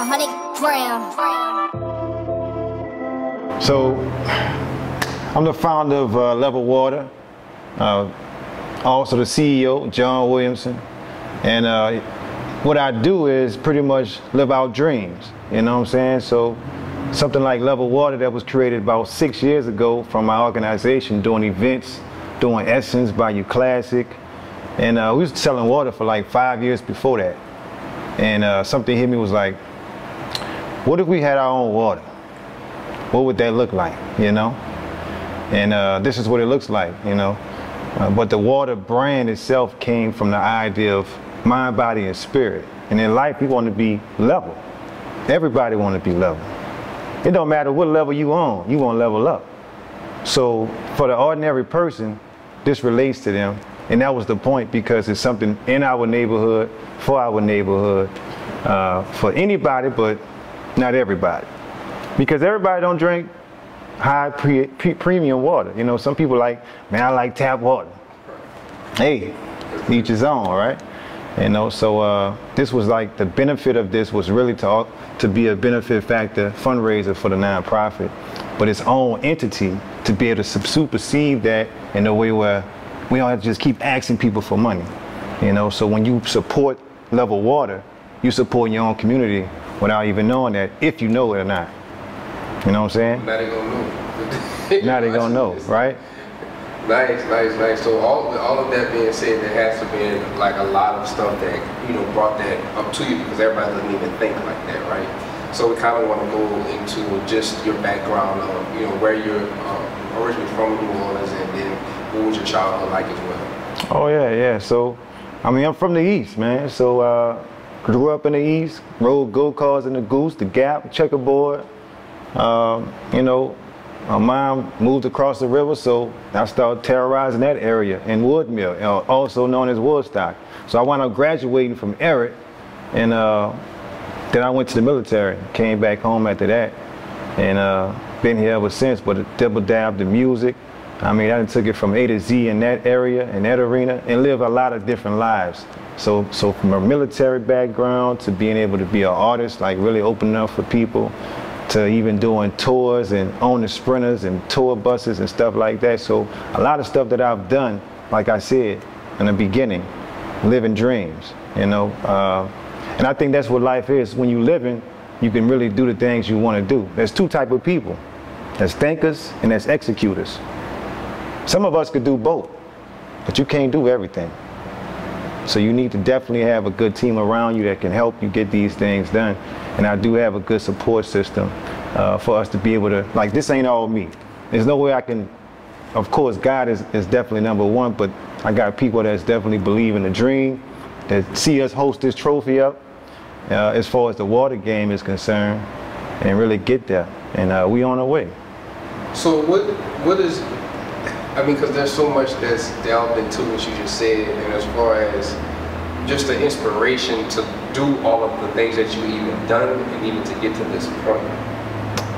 100 grams. So, I'm the founder of Level Water, also the CEO, John Williamson, and what I do is pretty much live out dreams, you know what I'm saying? So, something like Level Water that was created about 6 years ago from my organization, doing events, doing Essence, Bayou Classic, and we was selling water for like 5 years before that. And something hit me, was like, what if we had our own water? What would that look like, you know? And this is what it looks like, you know? But the water brand itself came from the idea of mind, body, and spirit. And in life, we want to be level. Everybody want to be level. It don't matter what level you on, you want to level up. So for the ordinary person, this relates to them. And that was the point, because it's something in our neighborhood, for our neighborhood, for anybody, but not everybody. Because everybody don't drink high premium water. You know, some people like, man, I like tap water. Hey, each his own, right? You know, so this was like, the benefit of this was really to be a benefit factor fundraiser for the nonprofit, but its own entity, to be able to supersede that in a way where we don't have to just keep asking people for money. You know, so when you support Level Water, you support your own community without even knowing that, if you know it or not. You know what I'm saying? Now they gonna know. Now they gonna know, right? Nice. So all of that being said, there has to be like a lot of stuff that, you know, brought that up to you, because everybody doesn't even think like that, right? So we kind of want to go into just your background of, you know, where you're originally from, New Orleans, and then what was your childhood like as well? Oh yeah. So, I mean, I'm from the East, man. So grew up in the East, rode go-karts in the Goose, the Gap, checkerboard. You know, my mom moved across the river, so I started terrorizing that area in Woodmill, also known as Woodstock. So I wound up graduating from Eric, and then I went to the military, came back home after that, and been here ever since, but double-dabbed in music. I mean, I took it from A to Z in that area, in that arena, and lived a lot of different lives. So from a military background to being able to be an artist, like really opening up for people, to even doing tours and owning sprinters and tour buses and stuff like that. So a lot of stuff that I've done, like I said in the beginning, living dreams, you know. And I think that's what life is. When you're living, you can really do the things you want to do. There's two types of people. There's thinkers and there's executors. Some of us could do both, but you can't do everything. So you need to definitely have a good team around you that can help you get these things done. And I do have a good support system for us to be able to, like, this ain't all me. There's no way I can, of course, God is definitely number one, but I got people that's definitely believe in the dream, that see us host this trophy up as far as the water game is concerned, and really get there. And we on our way. So what is, I mean, because there's so much that's delved into what you just said, and as far as just the inspiration to do all of the things that you even done and even to get to this point,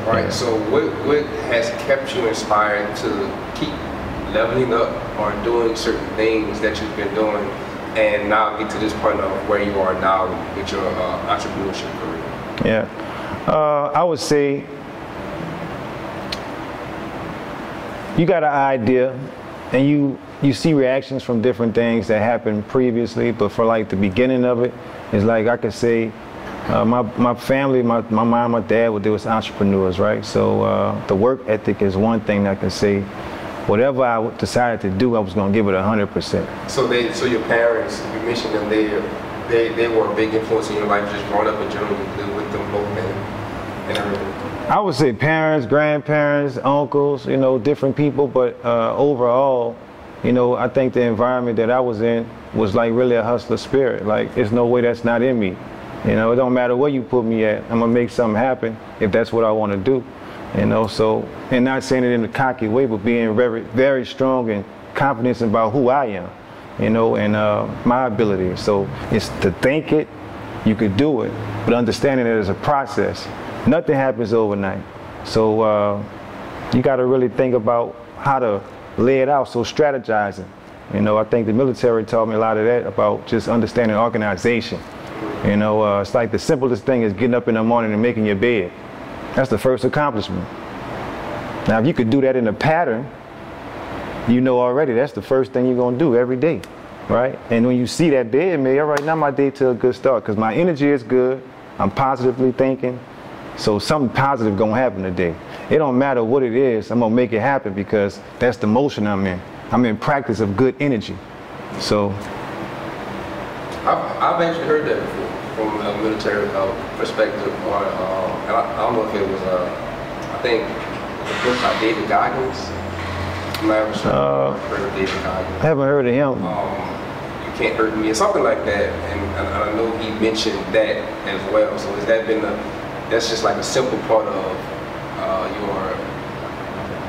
right? Yeah. So what has kept you inspired to keep leveling up or doing certain things that you've been doing, and now get to this point of where you are now with your entrepreneurship career? Yeah, I would say, you got an idea, and you see reactions from different things that happened previously, but for like the beginning of it, it's like I could say, my family, my mom, my dad, they was entrepreneurs, right? So the work ethic is one thing I can say. Whatever I decided to do, I was gonna give it 100%. So your parents, you mentioned them, they were a big influence in your life, just growing up in general, with them both and everything. I would say parents, grandparents, uncles, you know, different people, but overall, you know, I think the environment that I was in was like really a hustler spirit. Like, there's no way that's not in me. You know, it don't matter where you put me at, I'm gonna make something happen if that's what I want to do. You know, so, and not saying it in a cocky way, but being very, very strong and confident about who I am, you know, and my ability. So it's to think it, you could do it, but understanding it as a process. Nothing happens overnight. So you got to really think about how to lay it out, so strategizing. You know, I think the military taught me a lot of that, about just understanding organization. You know, it's like the simplest thing is getting up in the morning and making your bed. That's the first accomplishment. Now, if you could do that in a pattern, you know already that's the first thing you're gonna do every day, right? And when you see that bed made, all right, now my day to a good start, because my energy is good, I'm positively thinking, so something positive gonna happen today. It don't matter what it is, I'm gonna make it happen because that's the motion I'm in. I'm in practice of good energy. So I've actually heard that before from a military perspective, and I don't know if it was I think the book by David Goggins. I'm not even sure I've heard of David Goggins. I haven't heard of him. You Can't Hurt Me or something like that, and I know he mentioned that as well. So has that been that's just like a simple part of your,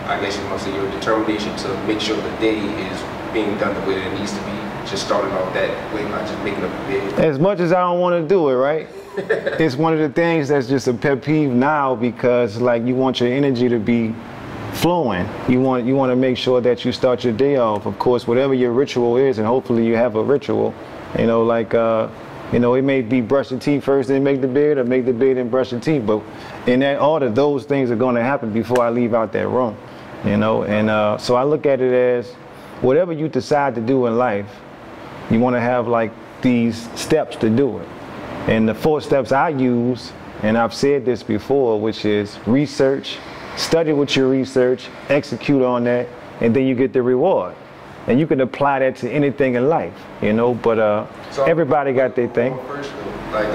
I guess you want to say, your determination to make sure the day is being done the way that it needs to be, just starting off that way by just making up a bed? As much as I don't want to do it, right? It's one of the things that's just a pet peeve now, because like you want your energy to be flowing. You want to make sure that you start your day off, of course, whatever your ritual is, and hopefully you have a ritual. You know, like you know, it may be brush your teeth first, then make the bed, or make the bed and brush your teeth. But in that order, those things are going to happen before I leave out that room. You know, and so I look at it as whatever you decide to do in life, you want to have like these steps to do it. And the 4 steps I use, and I've said this before, which is research, study what you research, execute on that, and then you get the reward. And you can apply that to anything in life, you know, but so everybody got their thing. First, like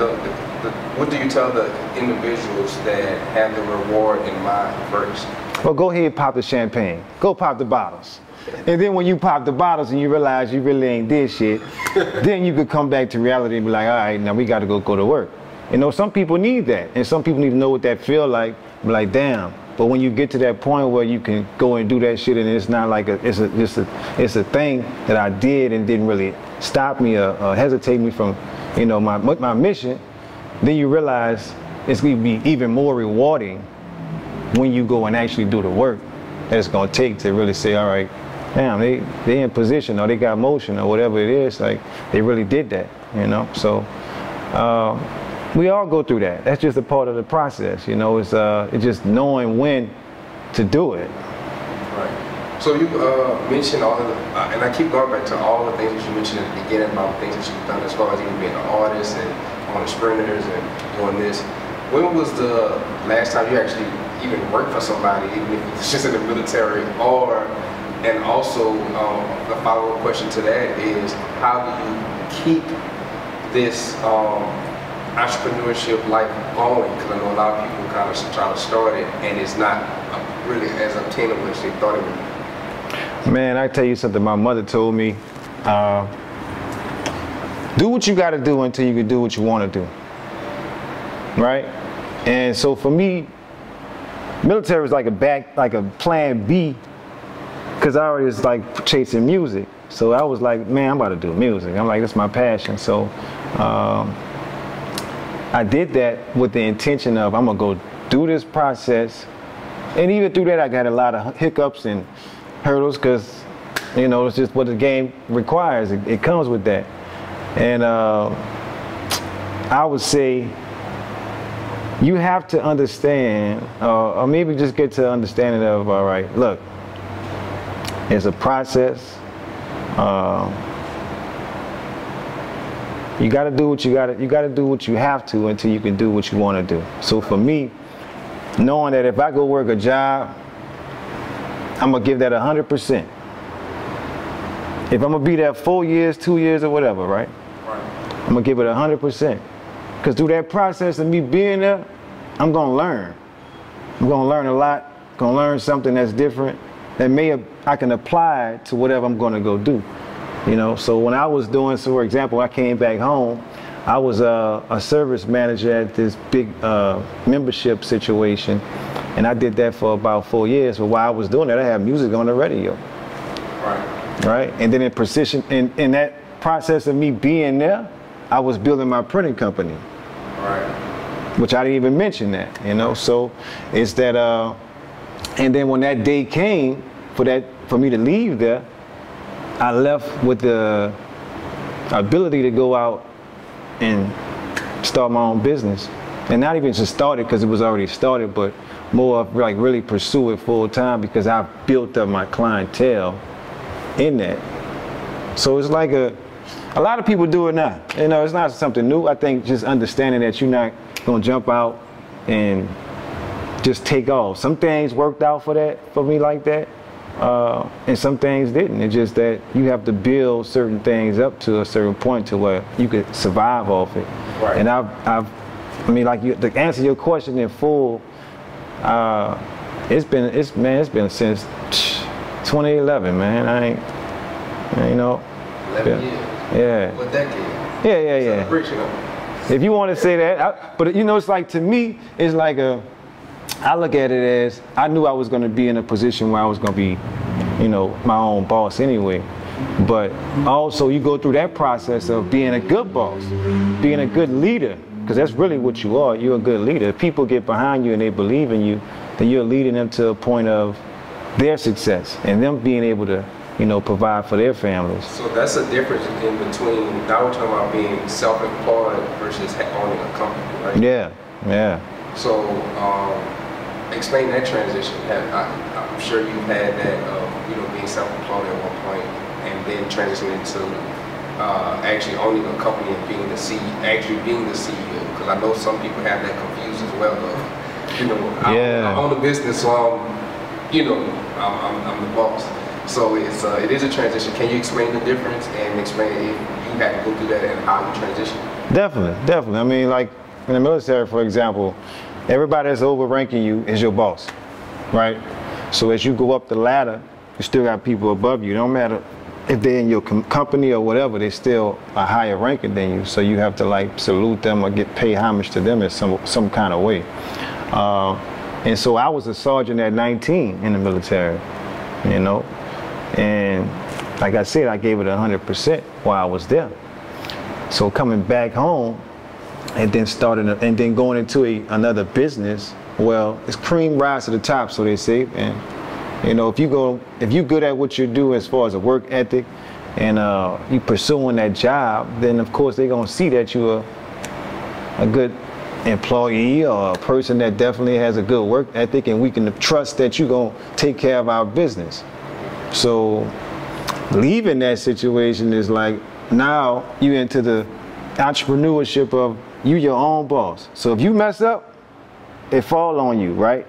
what do you tell the individuals that have the reward in mind first? Well, go ahead, pop the champagne. Go pop the bottles. And then when you pop the bottles and you realize you really ain't did shit, then you could come back to reality and be like, all right, now we got to go to work. You know, some people need that, and some people need to know what that feel like. Be like, damn. But when you get to that point where you can go and do that shit, and it's not like it's a thing that I did and didn't really stop me or hesitate me from, you know, my mission, then you realize it's going to be even more rewarding when you go and actually do the work that it's going to take to really say, all right, damn, they in position, or they got motion, or whatever it is, like they really did that, you know. So we all go through that. That's just a part of the process, you know. It's just knowing when to do it. Right. So you mentioned all of the, and I keep going back to all the things that you mentioned at the beginning about things that you've done as far as even being an artist and on the sprinters and doing this. When was the last time you actually even worked for somebody, even if it's just in the military? And also, the follow-up question to that is, how do you keep this entrepreneurship life going? Because I know a lot of people kind of try to start it, and it's not really as obtainable as they thought it would be. Man, I tell you something my mother told me. Do what you got to do until you can do what you want to do. Right? And so for me, military was like a plan B, because I already was like chasing music. So I was like, man, I'm about to do music. I'm like, that's my passion. So I did that with the intention of, I'm gonna go do this process. And even through that, I got a lot of hiccups and hurdles, because, you know, it's just what the game requires. It comes with that. And I would say, you have to understand, or maybe just get to understanding of, all right, look, it's a process. You got to do what you got to do what you have to until you can do what you want to do. So for me, knowing that if I go work a job, I'm gonna give that 100%. If I'm gonna be there 4 years, 2 years, or whatever, right? I'm gonna give it 100%. Because through that process of me being there, I'm gonna learn. I'm gonna learn a lot. Gonna learn something that's different that I can apply to whatever I'm gonna go do. You know, so when I was doing, so for example, I came back home, I was a service manager at this big membership situation, and I did that for about 4 years. But while I was doing that, I had music on the radio. Right? And then in that process of me being there, I was building my printing company. Which I didn't even mention that, you know. So it's that, and then when that day came for me to leave there, I left with the ability to go out and start my own business. And not even just started because it was already started, but more of like really pursue it full time because I've built up my clientele in that. So it's like a lot of people do it now. You know, it's not something new. I think just understanding that you're not gonna jump out and just take off. Some things worked out for me like that, and some things didn't. It's just that you have to build certain things up to a certain point to where you could survive off it. Right. And I mean, like to answer your question in full, it's been since 2011, man. I ain't, you know. 11 years. Yeah. What decade? Yeah. Celebration of it. If you want to say that, but you know, it's like, to me, it's like I look at it as, I knew I was going to be in a position where I was going to be, you know, my own boss anyway. But also you go through that process of being a good boss, being a good leader, because that's really what you are. You're a good leader. If people get behind you and they believe in you, then you're leading them to a point of their success and them being able to, you know, provide for their families. So that's a difference in between, now we're talking about being self-employed versus owning a company, right? Yeah. So explain that transition. I'm sure you've had that, you know, being self-employed at one point and then transitioning into actually owning a company and being the CEO. Because I know some people have that confused as well. You know, I own a business, so you know, I'm the boss. So it is a transition. Can you explain the difference and explain if you had to go through that and how you transition? Definitely. I mean, like in the military, for example, everybody that's overranking you is your boss, right? So as you go up the ladder, you still got people above you. It don't matter if they're in your company or whatever, they're still a higher ranking than you. So you have to like salute them or pay homage to them in some kind of way. And so I was a sergeant at 19 in the military, you know. And like I said, I gave it 100% while I was there. So coming back home and then going into another business, well, it's cream rise to the top, so they say. And you know, if you're good at what you do as far as a work ethic, and you pursuing that job, then of course they're gonna see that you're a good employee or a person that definitely has a good work ethic, and we can trust that you're gonna take care of our business. So leaving that situation is like, now you into the entrepreneurship of you your own boss. So if you mess up, it fall on you, right?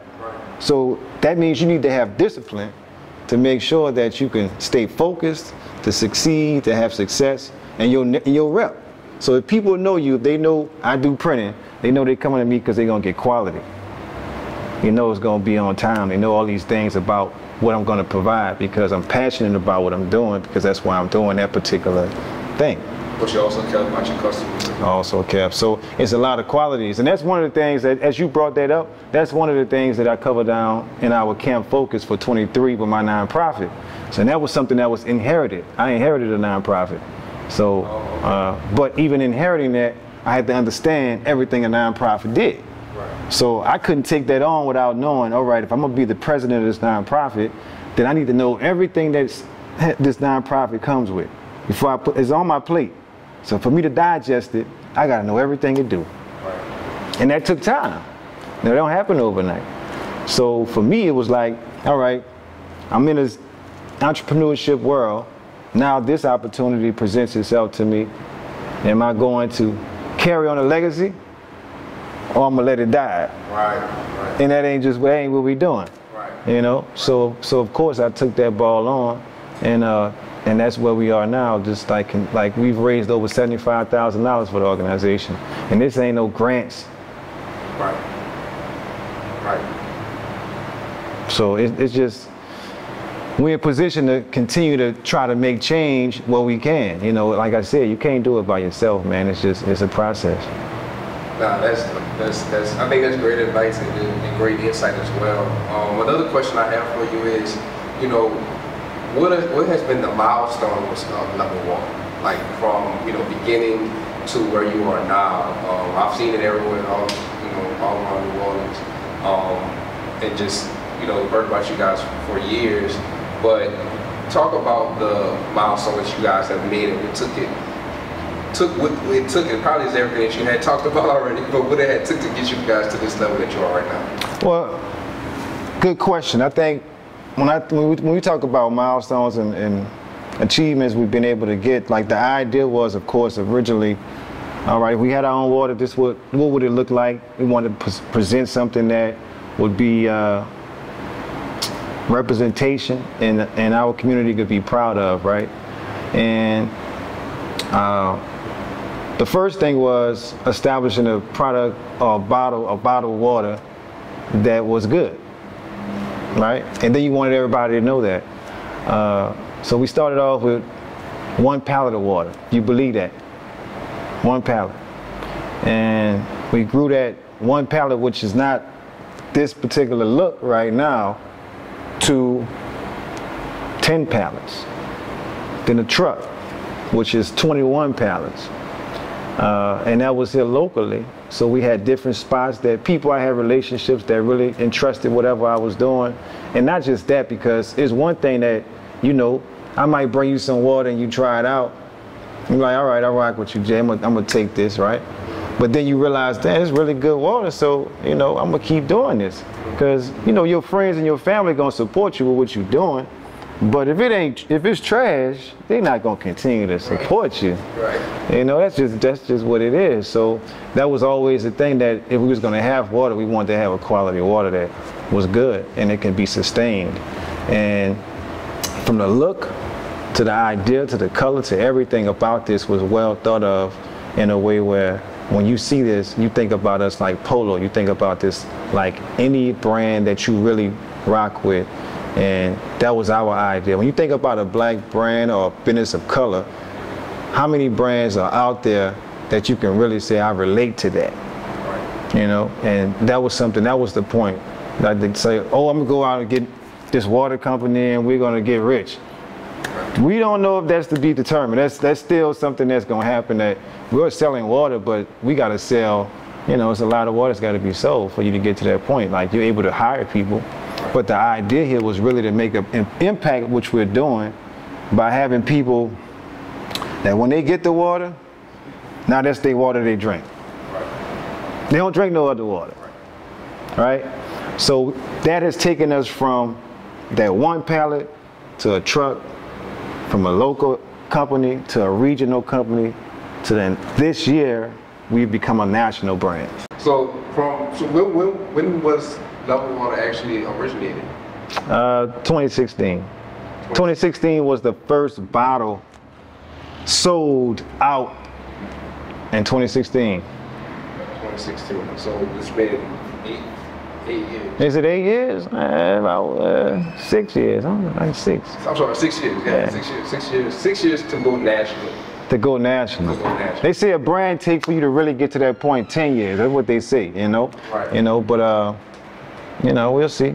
So that means you need to have discipline to make sure that you can stay focused, to succeed, to have success, and your rep. So if people know you, if they know I do printing, they know they're coming to me because they're gonna get quality. You know it's gonna be on time. They know all these things about what I'm gonna provide because I'm passionate about what I'm doing, because that's why I'm doing that particular thing. But you also care about your customers. I also care. So it's a lot of qualities. And that's one of the things that, as you brought that up, that's one of the things that I cover down in our Camp Focus for 23 with my nonprofit. So that was something that was inherited. I inherited a nonprofit. So, but even inheriting that, I had to understand everything a nonprofit did. Right. So I couldn't take that on without knowing, all right, if I'm gonna be the president of this nonprofit, then I need to know everything that this nonprofit comes with before I put it's on my plate. So for me to digest it, I gotta know everything it do. Right. And that took time. Now, it don't happen overnight. So for me, it was like, all right, I'm in this entrepreneurship world. Now this opportunity presents itself to me. Am I going to carry on a legacy, or I'm gonna let it die? Right. And that ain't what we doing. Right. You know. So of course I took that ball on, and that's where we are now. Just like we've raised over $75,000 for the organization, and this ain't no grants. Right. So it's just we're in position to continue to try to make change where we can. You know, like I said, you can't do it by yourself, man. It's a process. Nah, that's I think that's great advice and great insight as well. Another question I have for you is, you know, what has been the milestone of level one? Like from, you know, beginning to where you are now. I've seen it everywhere, all around New Orleans, and just, you know, heard about you guys for years. But talk about the milestone that you guys have made and what took it took, what it took, and probably is everything that you had talked about already, but what it had took to get you guys to this level that you are right now? Well, good question. I think when we talk about milestones and achievements we've been able to get, like the idea was, of course, originally, all right, we had our own water. What would it look like? We wanted to present something that would be representation and our community could be proud of, right? And the first thing was establishing a product or a bottled water that was good, right? And then you wanted everybody to know that. So we started off with 1 pallet of water. You believe that? 1 pallet. And we grew that 1 pallet, which is not this particular look right now, to 10 pallets. Then a truck, which is 21 pallets. And that was here locally. So we had different spots that people I had relationships that really entrusted whatever I was doing. And not just that, because it's one thing that, you know, I might bring you some water and you try it out. You're like, all right, I rock with you, Jay. I'm gonna take this, right? But then you realize, damn, it's really good water, so, you know, I'm gonna keep doing this. Because, you know, your friends and your family gonna support you with what you're doing. But if it's trash, they're not gonna continue to support you. Right. You know, that's just what it is. So that was always the thing, that if we was gonna have water, we wanted to have a quality of water that was good and it can be sustained. And from the look to the idea to the color to everything about this was well thought of in a way where when you see this, you think about us like Polo. You think about this like any brand that you really rock with. And that was our idea. When you think about a black brand or a business of color, how many brands are out there that you can really say, I relate to that? You know, and that was something, that was the point. Like they say, oh, I'm gonna go out and get this water company and we're gonna get rich. We don't know if that's to be determined. That's still something that's gonna happen, that we're selling water, but we gotta sell, you know, it's a lot of water that's gotta be sold for you to get to that point. Like, you're able to hire people. But the idea here was really to make an impact, which we're doing by having people that when they get the water, now that's their water they drink. They don't drink no other water, right? So that has taken us from that 1 pallet to a truck, from a local company to a regional company, to then this year we've become a national brand. So when was Level Water actually originated? 2016. 2016 was the first bottle sold out in 2016. 2016. So it's been eight years. Is it 8 years? About 6 years. Like 6. I'm sorry, 6 years. Yeah, 6 years. 6 years to go national. To go national. They say a brand take for you to really get to that point 10 years. That's what they say, you know. Right. You know, but you know, we'll see.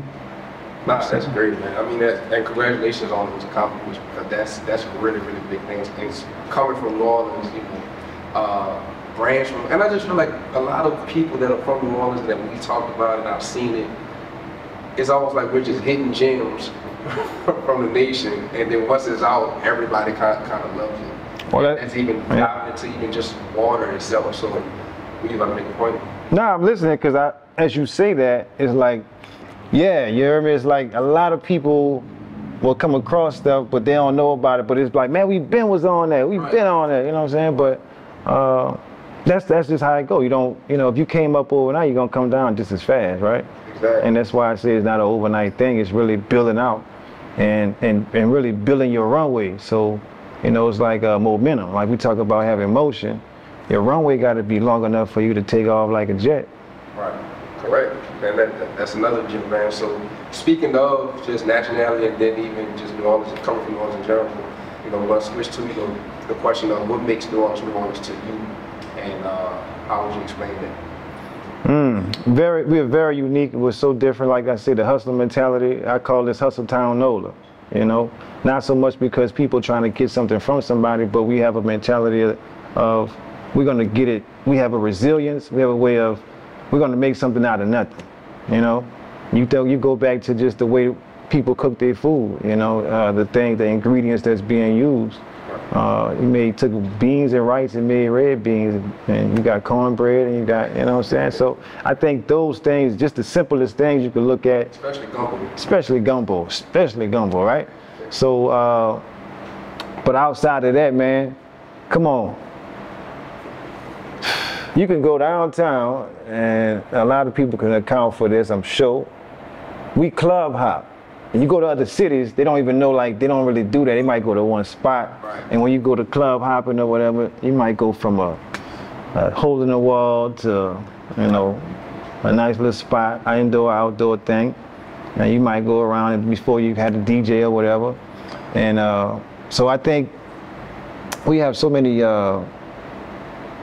Nah, that's great, man. I mean, and congratulations on those accomplishments, because that's really, really big things. Things coming from New Orleans, you know, brands from, and I just feel like a lot of people that are from New Orleans that we talked about and I've seen it, it's almost like we're just hitting gems from the nation, and then once it's out, everybody kind of loves it. Well, that's even diving into even just water itself. So, we about to make a point. No, I'm listening, because as you say that, it's like, yeah, you hear me? It's like a lot of people will come across stuff, but they don't know about it. But it's like, man, we've been on that. We've been on that. You know what I'm saying? But that's just how it go. You don't, you know, if you came up overnight, you're gonna come down just as fast, right? Exactly. And that's why I say it's not an overnight thing. It's really building out and really building your runway. So, you know, it's like momentum. Like we talk about having motion. Your runway got to be long enough for you to take off like a jet. Right. Correct. And that's another gym, man. So speaking of just nationality and then even just New Orleans, coming from New Orleans in general, you know, let's switch to, you know, the question of what makes New Orleans to you, and how would you explain that? We are very unique. We're so different. Like I said, the hustle mentality, I call this hustle town NOLA. You know, not so much because people trying to get something from somebody, but we have a mentality of we're going to get it. We have a resilience. We have a way of, we're going to make something out of nothing. You know, you go back to just the way people cook their food, you know, the ingredients that's being used. You took beans and rice and made red beans, and you got cornbread, and you got, you know what I'm saying? So I think those things, just the simplest things you can look at. Especially gumbo, right? So, but outside of that, man, come on. You can go downtown, and a lot of people can account for this, I'm sure. We club hop. And you go to other cities, they don't even know, like, they don't really do that. They might go to one spot. Right. And when you go to club hopping or whatever, you might go from a hole in the wall to, you know, a nice little spot, an indoor, outdoor thing. And you might go around before you had a DJ or whatever. And so I think we have so many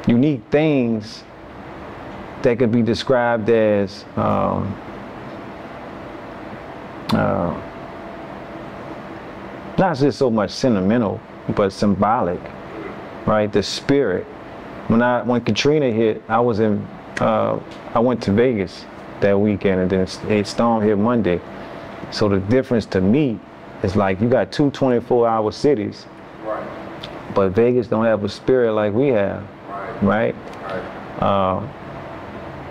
unique things that could be described as not just so much sentimental, but symbolic, right? The spirit. When Katrina hit, I went to Vegas that weekend, and then it stormed hit Monday. So the difference to me is, like, you got two 24-hour cities, right? But Vegas don't have a spirit like we have. Right?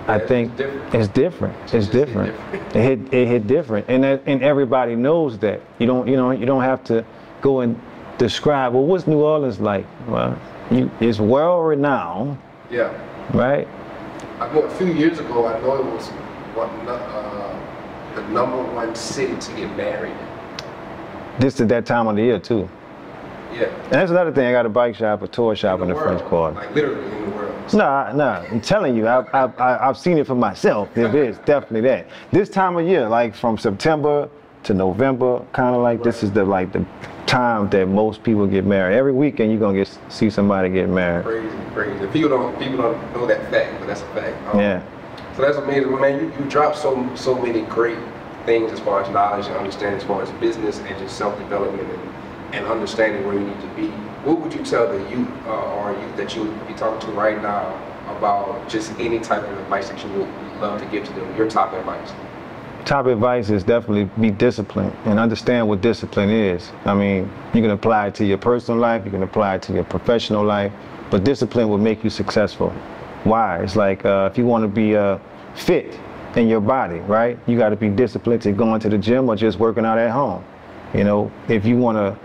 I think it's different. It's different. It hit different, and everybody knows that. You don't have to go and describe. Well, what's New Orleans like? Well, it's world renowned. Yeah. Right. I know a few years ago, I know it was the #1 city to get married. This is that time of the year too. Yeah. And that's another thing. I got a bike shop, a tour shop in the French Quarter. Like literally in the world. Nah. I'm telling you, I've seen it for myself. It is definitely that. This time of year, like from September to November, kind of like this is the time that most people get married. Every weekend you're gonna see somebody get married. Crazy. People don't know that fact, but that's a fact. Yeah. So that's amazing, man. You dropped so many great things as far as knowledge and understanding, as far as business and just self-development and understanding where you need to be. What would you tell the youth or youth that you would be talking to right now about just any type of advice that you would love to give to them? Your top advice. Top advice is definitely be disciplined and understand what discipline is. I mean, you can apply it to your personal life, you can apply it to your professional life, but discipline will make you successful. Why? It's like if you want to be fit in your body, right? You got to be disciplined to going to the gym or just working out at home. You know, if you want to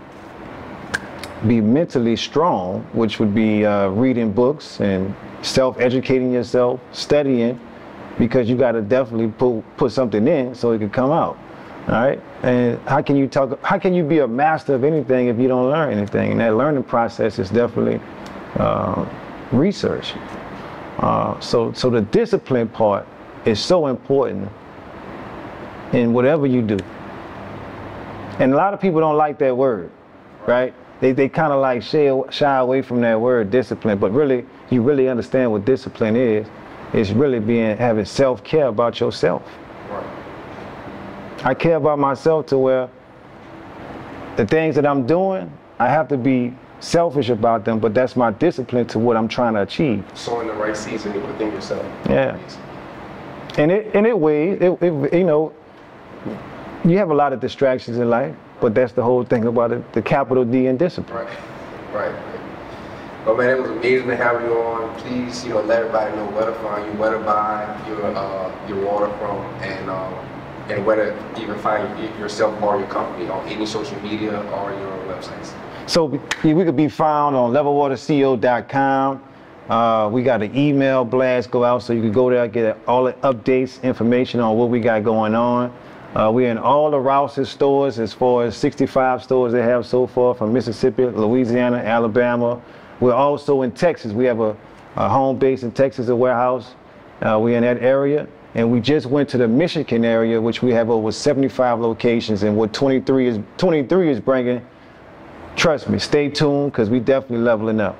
be mentally strong, which would be reading books and self-educating yourself, studying, because you got to definitely put something in so it can come out. All right. And how can you be a master of anything if you don't learn anything? And that learning process is definitely research. So the discipline part is so important in whatever you do. And a lot of people don't like that word, right? They kind of like shy away from that word discipline, but really, you really understand what discipline is. It's really having self-care about yourself. Right. I care about myself to where the things that I'm doing, I have to be selfish about them, but that's my discipline to what I'm trying to achieve. Sowing the right season within yourself. Yeah. And it weighs, you know, you have a lot of distractions in life, but that's the whole thing about it, the capital D in discipline. Right. Well, man, it was amazing to have you on. Please, let everybody know where to find you, where to buy your water from, and where to even find yourself or your company on any social media or your websites. So we could be found on levelwaterco.com. We got an email blast go out, so you can go there, get all the updates, information on what we got going on. We're in all the Rouse's stores, as far as 65 stores they have so far, from Mississippi, Louisiana, Alabama. We're also in Texas. We have a home base in Texas, a warehouse. We're in that area. And we just went to the Michigan area, which we have over 75 locations. And what 23 is bringing, trust me, stay tuned, because we definitely leveling up.